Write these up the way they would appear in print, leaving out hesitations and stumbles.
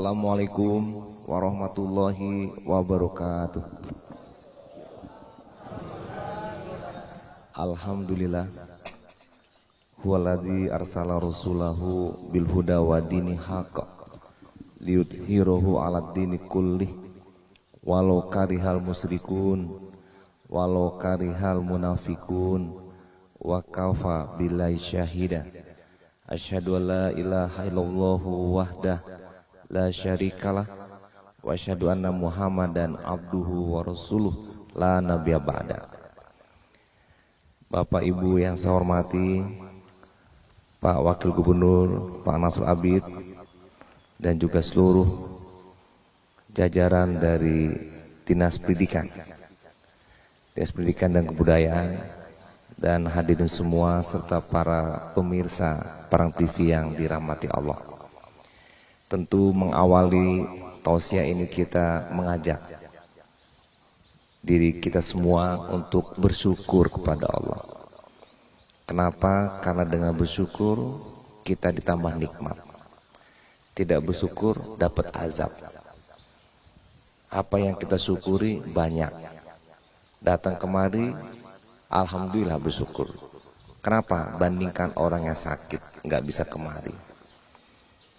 Assalamualaikum warahmatullahi wabarakatuh. Alhamdulillah huwaladzi arsala rasulahu bil huda wa dini haqq liyudhhirahu 'alad dini kullih walau karihal musyrikun walau karihal munafikun wa kafa billahi syahida. Asyhadu an la ilaha illallah wahdah la syarikalah wa asyhadu anna Muhammadan abduhu wa rasuluh la nabiyya ba'da. Bapak Ibu yang saya hormati, Pak Wakil Gubernur, Pak Nasrul Abid, dan juga seluruh jajaran dari Dinas Pendidikan dan Kebudayaan, dan hadirin semua serta para pemirsa Parang TV yang dirahmati Allah. Tentu mengawali tausiah ini kita mengajak diri kita semua untuk bersyukur kepada Allah. Kenapa? Karena dengan bersyukur kita ditambah nikmat. Tidak bersyukur dapat azab. Apa yang kita syukuri banyak. Datang kemari, alhamdulillah bersyukur. Kenapa? Bandingkan orang yang sakit, nggak bisa kemari.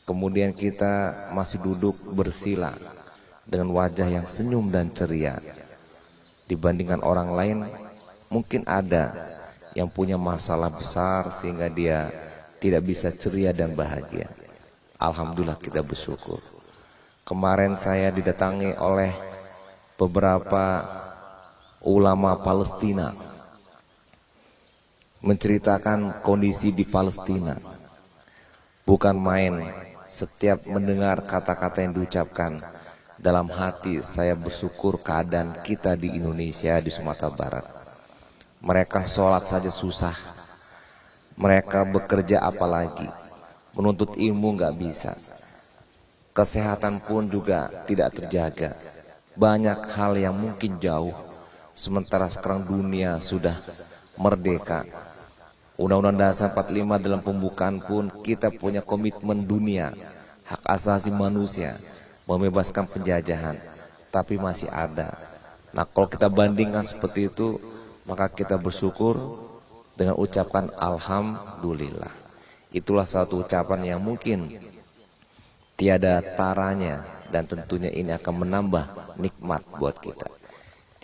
Kemudian kita masih duduk bersila dengan wajah yang senyum dan ceria. Dibandingkan orang lain, mungkin ada yang punya masalah besar sehingga dia tidak bisa ceria dan bahagia. Alhamdulillah kita bersyukur. Kemarin saya didatangi oleh beberapa ulama Palestina menceritakan kondisi di Palestina. Bukan main, setiap mendengar kata-kata yang diucapkan, dalam hati saya bersyukur keadaan kita di Indonesia, di Sumatera Barat. Mereka sholat saja susah. Mereka bekerja apalagi. Menuntut ilmu nggak bisa. Kesehatan pun juga tidak terjaga. Banyak hal yang mungkin jauh. Sementara sekarang dunia sudah merdeka. Undang-Undang Dasar 45 dalam pembukaan pun kita punya komitmen dunia, hak asasi manusia, membebaskan penjajahan, tapi masih ada. Nah, kalau kita bandingkan seperti itu, maka kita bersyukur dengan ucapan alhamdulillah. Itulah satu ucapan yang mungkin tiada taranya, dan tentunya ini akan menambah nikmat buat kita.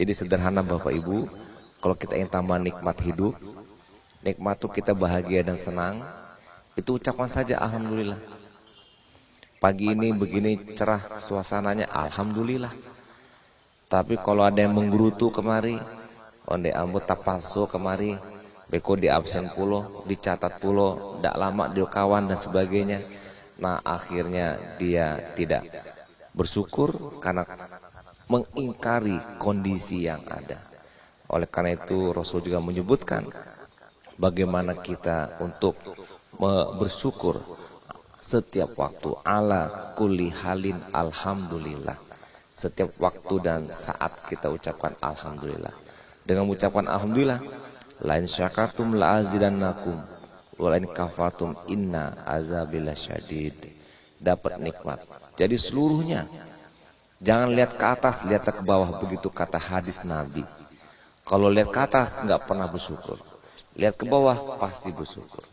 Jadi sederhana Bapak Ibu, kalau kita ingin tambah nikmat hidup, nikmat itu kita bahagia dan senang, itu ucapan saja alhamdulillah. Pagi ini begini cerah suasananya, alhamdulillah. Tapi kalau ada yang menggerutu kemari, onde ambo tapaso kemari, beko di absen pulo, dicatat pulo, ndak lama dia kawan dan sebagainya. Nah, akhirnya dia tidak bersyukur karena mengingkari kondisi yang ada. Oleh karena itu Rasul juga menyebutkan bagaimana kita untuk bersyukur setiap waktu, ala kulli halin alhamdulillah. Setiap waktu dan saat kita ucapkan alhamdulillah. Dengan ucapan alhamdulillah, lain syakartum la azidannakum wa lain kafartum inna azabillah syadid. Dapat nikmat. Jadi seluruhnya, jangan lihat ke atas, lihat ke bawah, begitu kata hadis Nabi. Kalau lihat ke atas nggak pernah bersyukur, lihat ke bawah pasti bersyukur.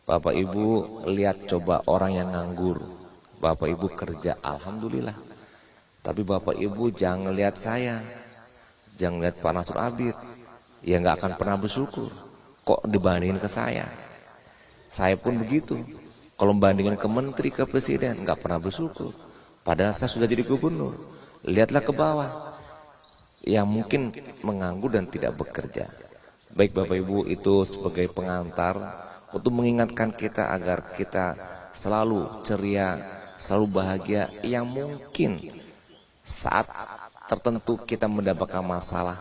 Bapak Ibu lihat coba orang yang nganggur, Bapak Ibu kerja, alhamdulillah. Tapi Bapak Ibu jangan lihat saya, jangan lihat Pak Nasrul Abid, ya nggak akan pernah bersyukur. Kok dibandingin ke saya? Saya pun begitu. Kalau bandingin ke menteri, ke presiden, nggak pernah bersyukur. Padahal saya sudah jadi gubernur. Lihatlah ke bawah, yang mungkin menganggur dan tidak bekerja. Baik Bapak Ibu, itu sebagai pengantar untuk mengingatkan kita agar kita selalu ceria, selalu bahagia. Yang mungkin saat tertentu kita mendapatkan masalah,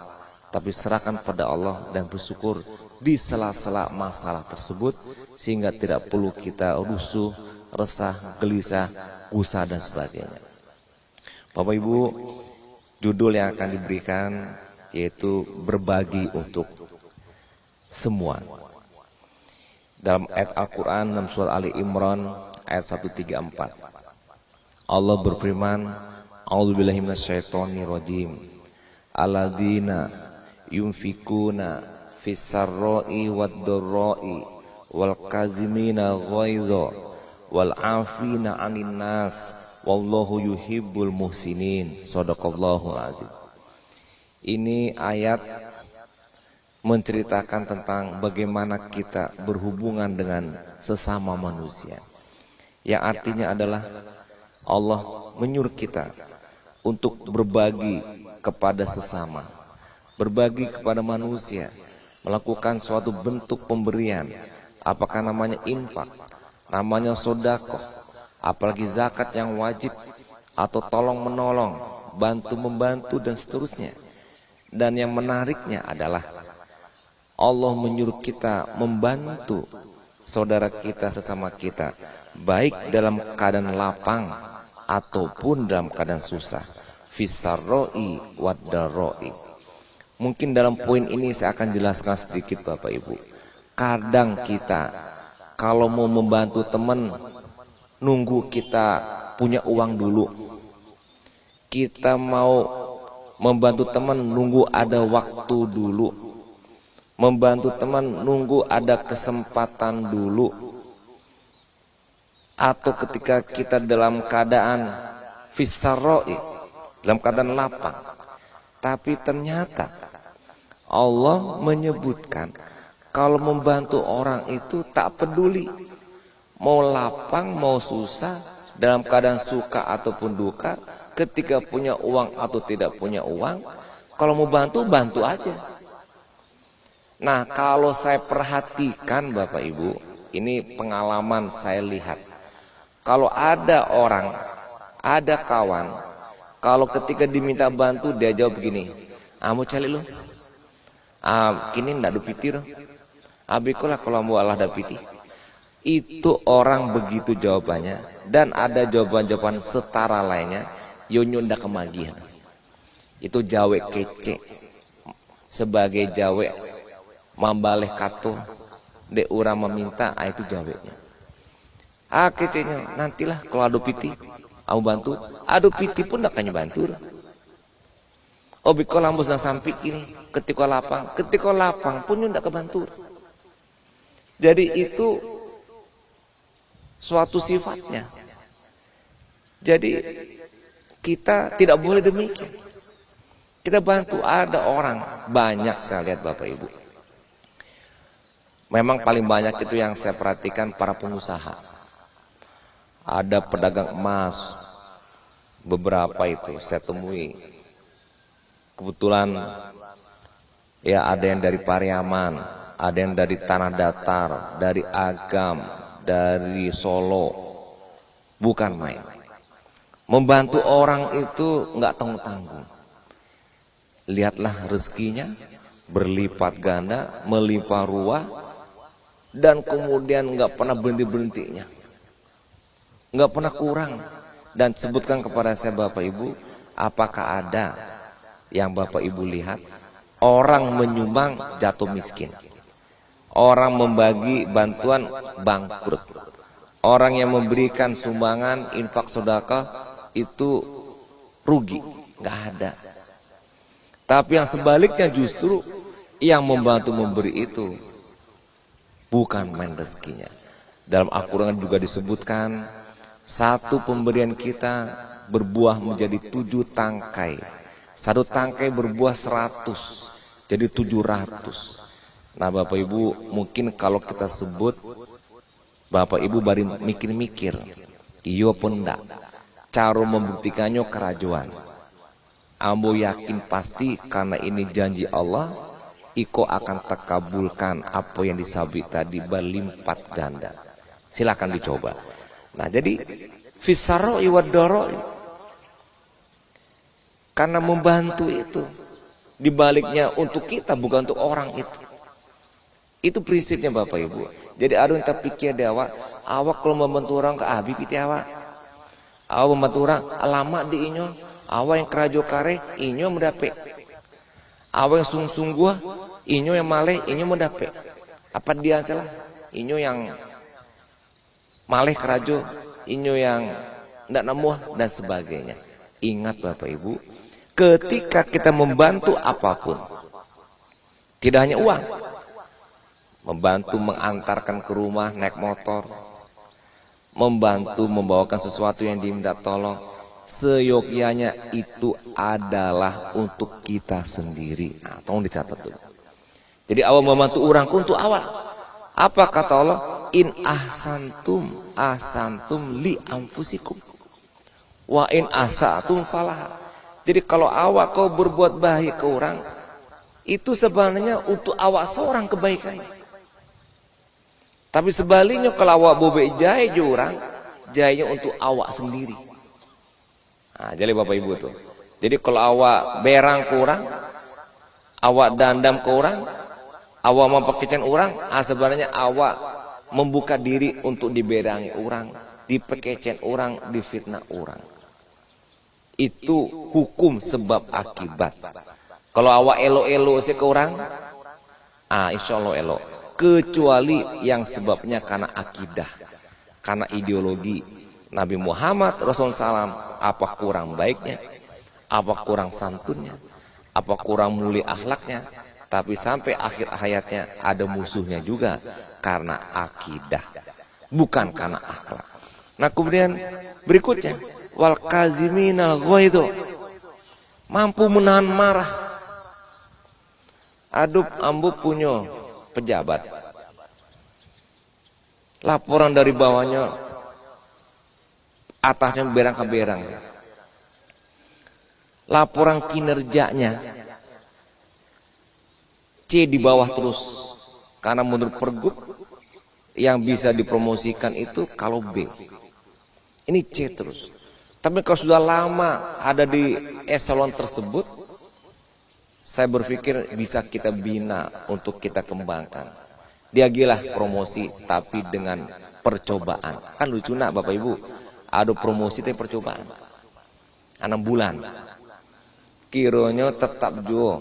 tapi serahkan pada Allah dan bersyukur di sela-sela masalah tersebut, sehingga tidak perlu kita rusuh, resah, gelisah, gusar dan sebagainya. Bapak Ibu, judul yang akan diberikan yaitu berbagi untuk semua. Dalam ayat Al-Quran dalam surah Ali Imran ayat 134. Allah berfirman, A'udzubillahi minasyaitonirrajim. Alladzina yunfikuna fis-sarra'i wad-dharra'i wal kazimina ghaidha wal 'afina 'anil nas wallahu yuhibbul muhsinin. Shadaqallahul azim. Ini ayat menceritakan tentang bagaimana kita berhubungan dengan sesama manusia. Yang artinya adalah Allah menyuruh kita untuk berbagi kepada sesama, berbagi kepada manusia, melakukan suatu bentuk pemberian. Apakah namanya infak, namanya sedekah, apalagi zakat yang wajib, atau tolong menolong, bantu membantu dan seterusnya. Dan yang menariknya adalah Allah menyuruh kita membantu saudara kita, sesama kita, baik dalam keadaan lapang ataupun dalam keadaan susah. Fis-sarra'i wad-dharra'i. Mungkin dalam poin ini saya akan jelaskan sedikit Bapak Ibu. Kadang kita kalau mau membantu teman, nunggu kita punya uang dulu. Kita mau membantu teman, nunggu ada waktu dulu. Membantu teman, nunggu ada kesempatan dulu. Atau ketika kita dalam keadaan fis-sarra'i, dalam keadaan lapang. Tapi ternyata Allah menyebutkan kalau membantu orang itu tak peduli. Mau lapang, mau susah, dalam keadaan suka ataupun duka, ketika punya uang atau tidak punya uang, kalau mau bantu, bantu aja. Nah, kalau saya perhatikan Bapak Ibu, ini pengalaman saya lihat. Kalau ada orang, ada kawan, kalau ketika diminta bantu, dia jawab begini, mau cari lu? Kini ndak dupitir. Abikolah kalau mau Allah dapiti. Itu orang begitu jawabannya. Dan ada jawaban-jawaban setara lainnya. Yonyo ndak kemagian. Itu jawe kece. Sebagai jawe mambaleh kato. Dek urang meminta, itu jawenya. Kecenya, nantilah kalau adu piti. Aku bantu. Adu piti pun ndak kanya bantu. Obiko lambus dan sampik ini. Ketika lapang pun ndak kebantu. Jadi itu suatu sifatnya. Jadi kita tidak boleh demikian. Kita bantu, ada orang banyak saya lihat Bapak Ibu. Memang paling banyak itu yang saya perhatikan para pengusaha. Ada pedagang emas, beberapa itu saya temui. Kebetulan ya ada yang dari Pariaman, ada yang dari Tanah Datar, dari Agam, dari Solo. Bukan main. Membantu orang itu enggak tanggung-tanggung. Lihatlah rezekinya berlipat ganda, melimpah ruah, dan kemudian enggak pernah berhenti-berhentinya. Enggak pernah kurang. Dan sebutkan kepada saya Bapak Ibu, apakah ada yang Bapak Ibu lihat orang menyumbang jatuh miskin? Orang membagi bantuan bangkrut. Orang yang memberikan sumbangan infak sedekah itu rugi, enggak ada. Tapi yang sebaliknya justru yang membantu memberi itu bukan main rezekinya. Dalam Al-Quran juga disebutkan satu pemberian kita berbuah menjadi 7 tangkai. Satu tangkai berbuah 100, jadi 700. Nah Bapak Ibu, mungkin kalau kita sebut, Bapak Ibu bari mikir-mikir, iya pun enggak. Cara membuktikannya kerajuan. Ambo yakin pasti karena ini janji Allah, iko akan terkabulkan apa yang disabit tadi berlipat ganda. Silakan dicoba. Nah jadi fisarro iwadoro, karena membantu itu dibaliknya untuk kita, bukan untuk orang itu. Itu prinsipnya Bapak Ibu. Jadi ada yang terpikir di awak kalau membantu orang ke abi piti awak. Awak membantu orang lama di inyo, awak yang kerajo kare inyo mendape. Awak yang sungguh-sungguh inyo yang maleh inyo mendape. Apa dia salah? Inyo yang maleh kerajo, inyo yang ndak nemu dan sebagainya. Ingat Bapak Ibu, ketika kita membantu apapun, tidak hanya uang, membantu mengantarkan ke rumah naik motor, membantu membawakan sesuatu yang diminta tolong, seyogyanya itu adalah untuk kita sendiri. Nah, tolong dicatat dulu. Jadi awal membantu orang untuk awal. Apa kata Allah? In ahsantum li anfusikum. Wa in asatum falah. Jadi kalau awak kau berbuat baik ke orang, itu sebenarnya untuk awak seorang kebaikan. Tapi sebaliknya kalau awak bobek jahit orang, jahitnya untuk awak sendiri. Nah, jadi Bapak Ibu tuh. Jadi kalau awak berang ke orang, awak dandam ke orang, awak mempekecen orang, sebenarnya awak membuka diri untuk diberangi orang, dipekecen orang, difitnah orang. Itu hukum sebab akibat. Kalau awak elo-elo sih ke orang, insya Allah elo. Kecuali yang sebabnya karena akidah, karena ideologi Nabi Muhammad Rasulullah SAW, apa kurang baiknya, apa kurang santunnya, apa kurang mulia akhlaknya, tapi sampai akhir hayatnya ada musuhnya juga karena akidah, bukan karena akhlak. Nah kemudian berikutnya, wal kaziminal ghaidho, mampu menahan marah. Adup ambu punya pejabat, laporan dari bawahnya, atasnya berang ke berang, laporan kinerjanya C di bawah terus, karena menurut Pergub yang bisa dipromosikan itu kalau B, ini C terus. Tapi kalau sudah lama ada di eselon tersebut, saya berpikir bisa kita bina untuk kita kembangkan. Dia gila promosi tapi dengan percobaan. Kan lucu nak Bapak Ibu, ada promosi tapi percobaan. 6 bulan. Kiranya tetap juga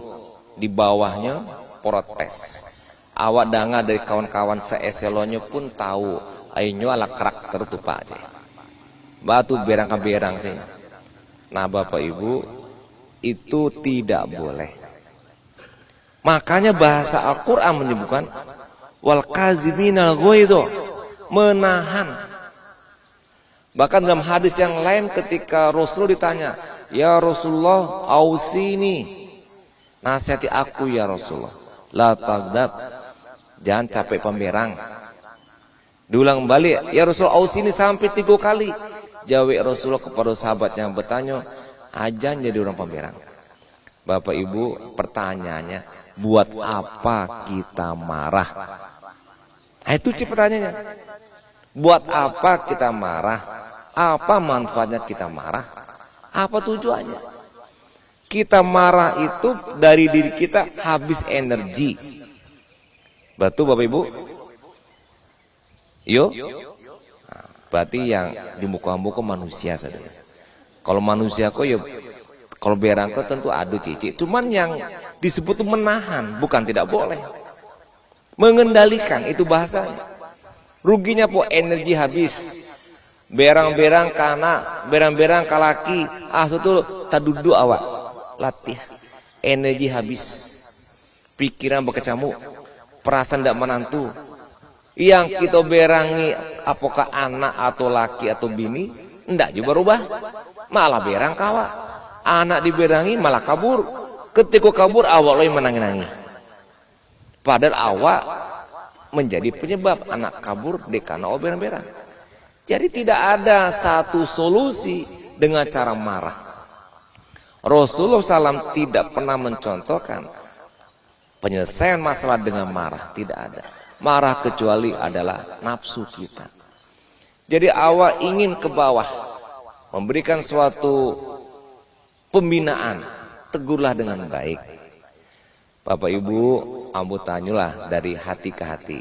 di bawahnya protes. Awak danga dari kawan-kawan seeselonnya pun tahu, ayo ala karakter tuh Pak aja. Batu berang-berang sih. Nah Bapak Ibu, itu tidak boleh. Makanya bahasa Al-Quran menyebutkan wal kaziminal ghaidho, menahan. Bahkan dalam hadis yang lain ketika Rasul ditanya, ya Rasulullah ausini, nasihati aku ya Rasulullah, la taghdab, jangan capek pemberang. Diulang balik, ya Rasulullah ausini sampai 3 kali. Jawab Rasulullah kepada sahabat yang bertanya, ajan jadi orang pemberang. Bapak Ibu, pertanyaannya, buat apa kita marah? Nah, itu pertanyaannya. Buat apa kita marah? Apa manfaatnya kita marah? Apa tujuannya? Kita marah itu dari diri kita habis energi. Betul Bapak Ibu? Yo? Nah, berarti yang di muka-muka manusia saja. Kalau manusia kok ya, kalau berangkat tentu adu cici. Cuman yang disebut itu menahan, bukan tidak boleh. Mengendalikan itu bahasanya. Ruginya po energi habis. Berang-berang kana, berang-berang kalaki, sutul tadudu awak. Latih. Energi habis. Pikiran berkecamuk. Perasaan tidak menantu. Yang kita berangi apakah anak atau laki atau bini, enggak juga berubah. Malah berang kawa. Anak diberangi malah kabur. Ketika kabur awak lo yang menangi-nangi. Padahal awak menjadi penyebab anak kabur karena berang-berang. Jadi tidak ada satu solusi dengan cara marah. Rasulullah SAW tidak pernah mencontohkan penyelesaian masalah dengan marah. Tidak ada. Marah kecuali adalah nafsu kita. Jadi awak ingin ke bawah. Memberikan suatu pembinaan, tegurlah dengan baik. Bapak Ibu, ambu tanyalah dari hati ke hati.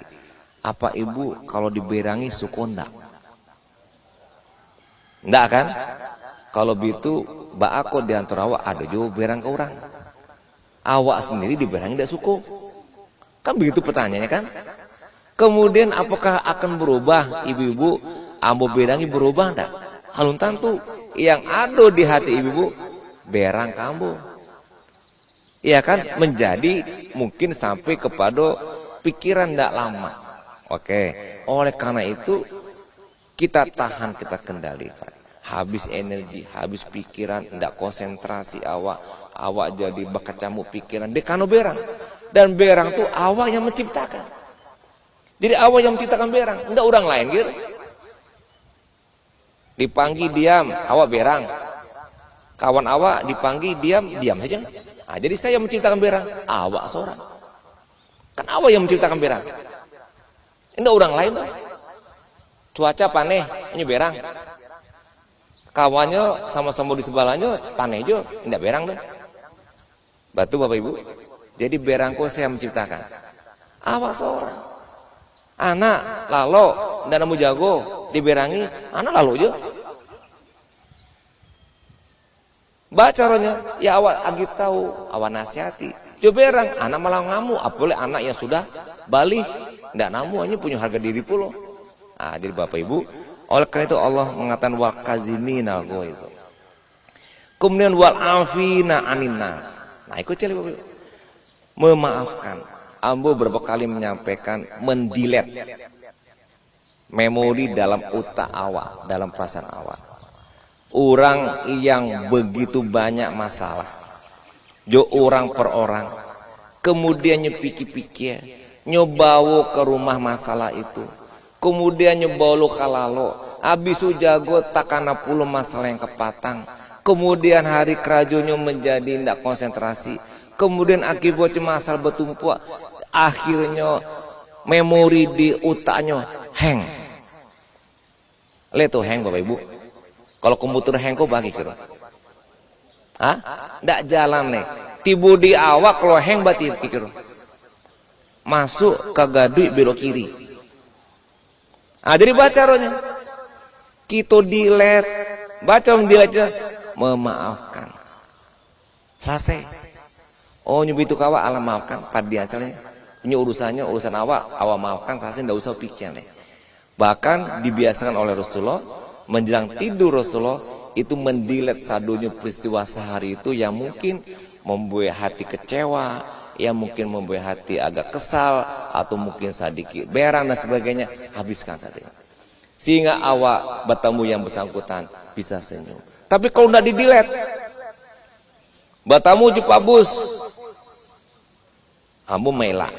Apa Ibu kalau diberangi suka ndak? Ndak kan? Kalau begitu, aku di antara awak ada juga berang ke orang. Awak sendiri diberangi ndak suka? Kan begitu pertanyaannya kan? Kemudian apakah akan berubah ibu-ibu ambu berangi berubah ndak? Halun tantu yang ada di hati ibu berang kambuh. Iya kan? Menjadi mungkin sampai kepada pikiran tidak lama. Oke. Oleh karena itu kita tahan, kita kendalikan. Habis energi, habis pikiran, tidak konsentrasi awak jadi bakacamuk pikiran. Dekano berang. Dan berang itu awak yang menciptakan. Jadi awak yang menciptakan berang, tidak orang lain gitu. Dipanggil diam, awak berang. Kawan awak dipanggil diam, diam saja. Nah, jadi saya menciptakan berang, awak seorang. Kan awak yang menciptakan berang. Tidak orang lain tuh. Cuaca paneh, ini berang. Kawannya sama-sama di sebelahnya paneh juga, tidak berang tuh. Batu Bapak Ibu. Jadi berangku saya menciptakan. Awak seorang. Anak lalu tidak nemu jago diberangi, anak lalu aja. Baca rohnya, ya awak agi tahu, awak nasihati. Jo berang, anak malah ngamu, apalagi anak yang sudah balik, tidak namu, hanya punya harga diri pula. Nah, jadi Bapak Ibu, oleh karena itu Allah mengatakan wal kazimina ghaiz. Kemudian wal afina anin nas. Nah, ikut celi Bapak Ibu. Memaafkan. Ambo berapa kali menyampaikan mendilet memori dalam utak awak, dalam perasaan awak. Orang yang begitu banyak masalah, jo orang per orang, kemudian nyepiki-pikir, nyobawo ke rumah masalah itu, kemudian nyobawo kalalo, abisu jago takana puluh masalah yang kepatang, kemudian hari kerajonyo menjadi tidak konsentrasi, kemudian akibatnya masalah bertumpuk, akhirnya memori di utaknya hang. Lihat tuh hang Bapak Ibu. Kalau komputer hang kok bagi kira. Hah? Ndak jalan nih. Tibu di awak kalau hang berarti pikir. Masuk ke gadui belok kiri. Ah jadi baca rohnya. Kita delete. Baca delete memaafkan. Selesai. Oh nyubi itu kawa alam maafkan. Padi asalnya. Ini urusannya urusan awak maafkan selesai ndak usah pikir nih. Bahkan dibiasakan oleh Rasulullah menjelang tidur Rasulullah itu mendilet sadunya peristiwa sehari itu yang mungkin membuat hati kecewa, yang mungkin membuat hati agak kesal atau mungkin sedikit berang dan sebagainya, habiskan saja. Sehingga awak bertemu yang bersangkutan bisa senyum. Tapi kalau tidak didilet, bertemu jumpa bus, ambu melak.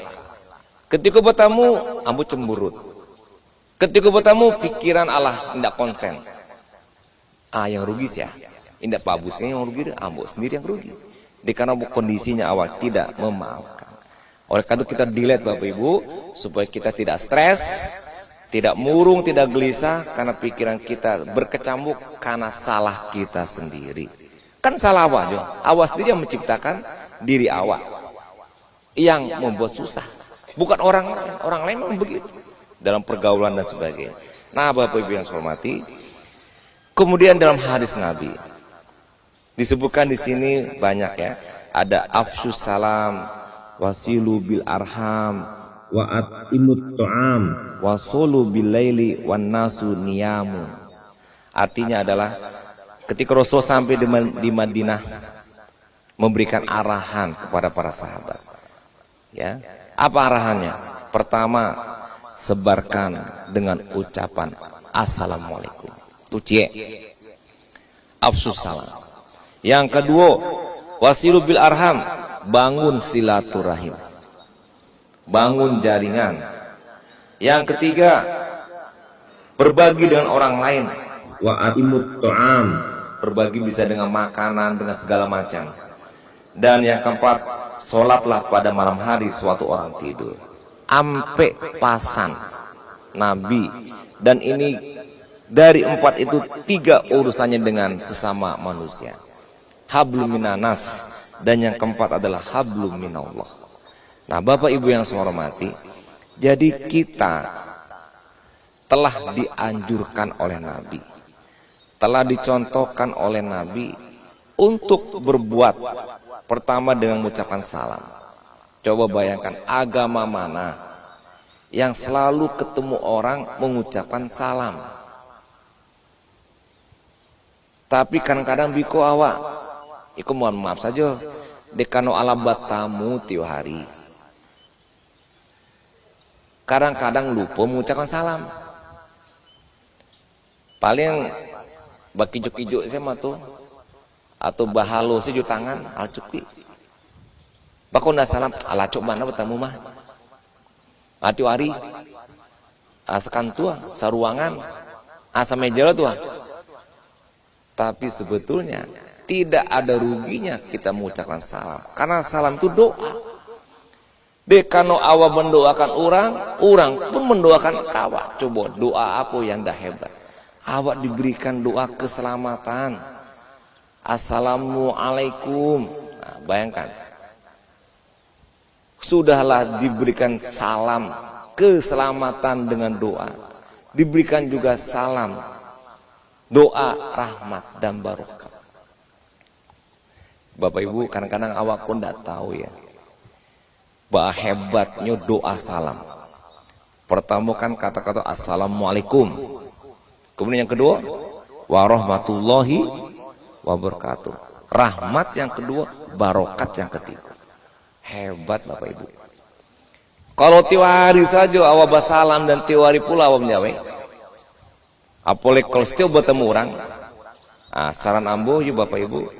Ketika bertemu, ambu cemburut. Ketika bertemu pikiran Allah tidak konsen. Yang rugi sih ya. Tidak Pak Busnya yang rugi, ambo sendiri yang rugi. Karena kondisinya awak tidak memaafkan. Oleh karena itu kita delete Bapak Ibu supaya kita tidak stres, tidak murung, tidak gelisah karena pikiran kita berkecamuk karena salah kita sendiri. Kan salah awak juga. Awak sendiri yang menciptakan diri awak yang membuat susah. Bukan orang lain memang begitu. Dalam pergaulan dan sebagainya. Nah, Bapak Ibu yang saya hormati, kemudian dalam hadis Nabi disebutkan di sini banyak ya. Ada afsus salam, wasilu bil arham, wa atimut ta'am, wasulu bil laili wan nasu niyamu. Artinya adalah ketika Rasul sampai di Madinah memberikan arahan kepada para sahabat. Ya. Apa arahannya? Pertama, sebarkan dengan ucapan assalamualaikum. Tucie. Afsus salam. Yang kedua, wasilu bil arham, bangun silaturahim. Bangun jaringan. Yang ketiga, berbagi dengan orang lain. Wa atimut ta'am, berbagi bisa dengan makanan, dengan segala macam. Dan yang keempat, sholatlah pada malam hari suatu orang tidur. Ampe pasan Nabi. Dan ini dari 4 itu 3 urusannya dengan sesama manusia. Hablum minanas. Dan yang keempat adalah hablum minallah. Nah Bapak Ibu yang saya hormati, jadi kita telah dianjurkan oleh Nabi, telah dicontohkan oleh Nabi untuk berbuat pertama dengan mengucapkan salam. Coba bayangkan agama mana yang selalu ketemu orang mengucapkan salam. Tapi kadang-kadang biko awak, iku mohon maaf saja, dekano ala batamu tiap hari. Kadang-kadang lupa mengucapkan salam. Paling baki juk-ijuk saya mah tuh, atau bahalo sejuk tangan, alcuki. Bakon dah salam, ala cok mana bertamu mah. Ati hari, asakan tua, saruangan, asa meja tua. Tapi sebetulnya tidak ada ruginya kita mengucapkan salam. Karena salam itu doa. Dekano awa mendoakan orang pun mendoakan awak. Coba doa apa yang dah hebat. Awak diberikan doa keselamatan. Assalamualaikum. Nah, bayangkan. Sudahlah diberikan salam keselamatan dengan doa. Diberikan juga salam doa rahmat dan barokah. Bapak Ibu, kadang-kadang awak pun tidak tahu ya, bahwa hebatnya doa salam. Pertama kan kata-kata assalamualaikum. Kemudian yang kedua, warahmatullahi wabarakatuh. Rahmat yang kedua, barokat yang ketiga. Hebat Bapak Ibu. Kalau tiwari saja awak basalam dan tiwari pula awak menjawab. Apalagi kalau setiap bertemu orang, saran ambo yuk Bapak Ibu,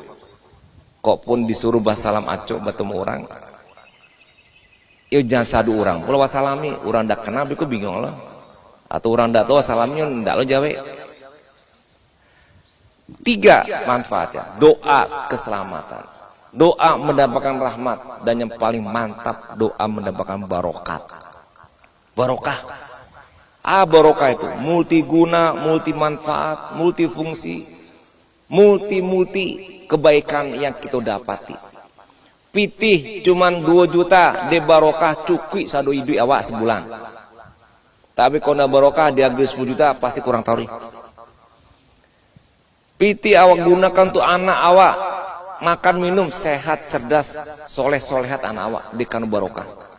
kok pun disuruh basalam acok bertemu orang, yuk jangan sadu orang, kalau wasalami, orang dak kenal, biku bingung lah, atau orang dak tahu wasalamnya, ndak lo jawe. 3 manfaatnya, doa keselamatan, doa mendapatkan rahmat, dan yang paling mantap, doa mendapatkan barokat. Barokah. Barokah itu multiguna, multi manfaat, multifungsi, multi kebaikan yang kita dapati. Pitih cuman 2 juta de barokah cukup sadu hidup awak sebulan. Tapi kalau barokah dia 10 juta pasti kurang tauri. Pitih awak gunakan tuh anak awak makan minum sehat cerdas soleh-solehat anak awak di kanu barokah.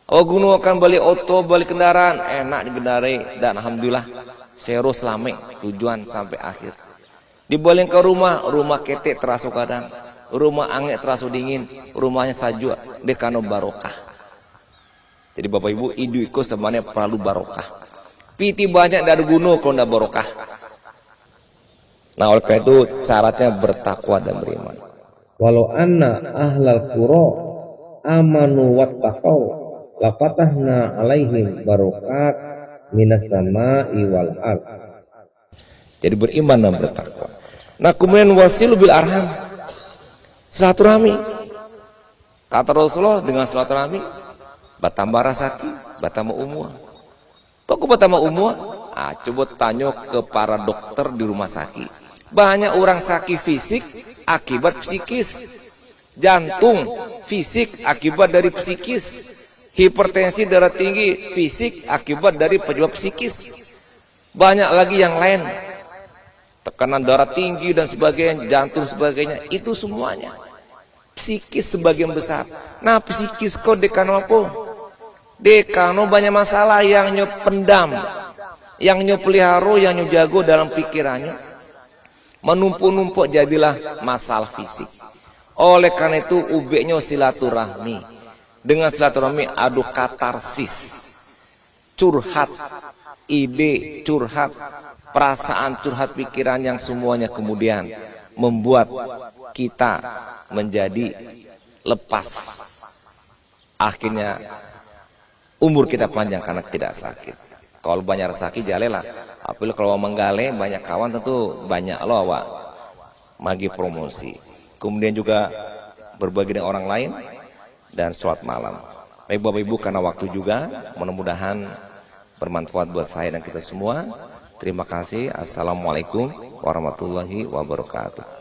Gunu akan balik oto, balik kendaraan, enak digendarai dan alhamdulillah seru selame tujuan sampai akhir. Dibalik ke rumah ketek terasa kadang, rumah angin terasa dingin, rumahnya sajua dekano barokah. Jadi Bapak Ibu, idu sebenarnya perlu barokah. Piti banyak dari gunung kalau ndak barokah. Nah oleh karena itu syaratnya bertakwa dan beriman. Walau anna ahlal qura amanu wattaqau lafatahna alaihim barokat minas sama'i wal ard. Jadi beriman dan bertakwa. Nah kemudian wasilu bil arham, silaturahmi. Kata Rasulullah dengan silaturahmi batambah rasaki, batambah umur. Pokok batambah umur. Coba tanya ke para dokter di rumah sakit. Banyak orang sakit fisik akibat psikis. Jantung fisik akibat dari psikis. Hipertensi darah tinggi fisik akibat dari penyebab psikis. Banyak lagi yang lain. Tekanan darah tinggi dan sebagainya, jantung sebagainya, itu semuanya psikis sebagian besar. Nah, psikis kok dekano apa? Dekano banyak masalah yang nyo pendam, yang nyo pelihara, yang nyo jago dalam pikirannya. Menumpuk-numpuk jadilah masalah fisik. Oleh karena itu ubeknya silaturahmi. Dengan silaturahmi adu katarsis, curhat, ide curhat, perasaan curhat pikiran yang semuanya kemudian membuat kita menjadi lepas. Akhirnya umur kita panjang karena tidak sakit. Kalau banyak sakit jalelah. Apalagi kalau menggale banyak kawan tentu banyak loh awak magi promosi. Kemudian juga berbagi dengan orang lain. Dan sholat malam. Baik Bapak Ibu, karena waktu juga, mudah-mudahan bermanfaat buat saya dan kita semua. Terima kasih. Assalamualaikum warahmatullahi wabarakatuh.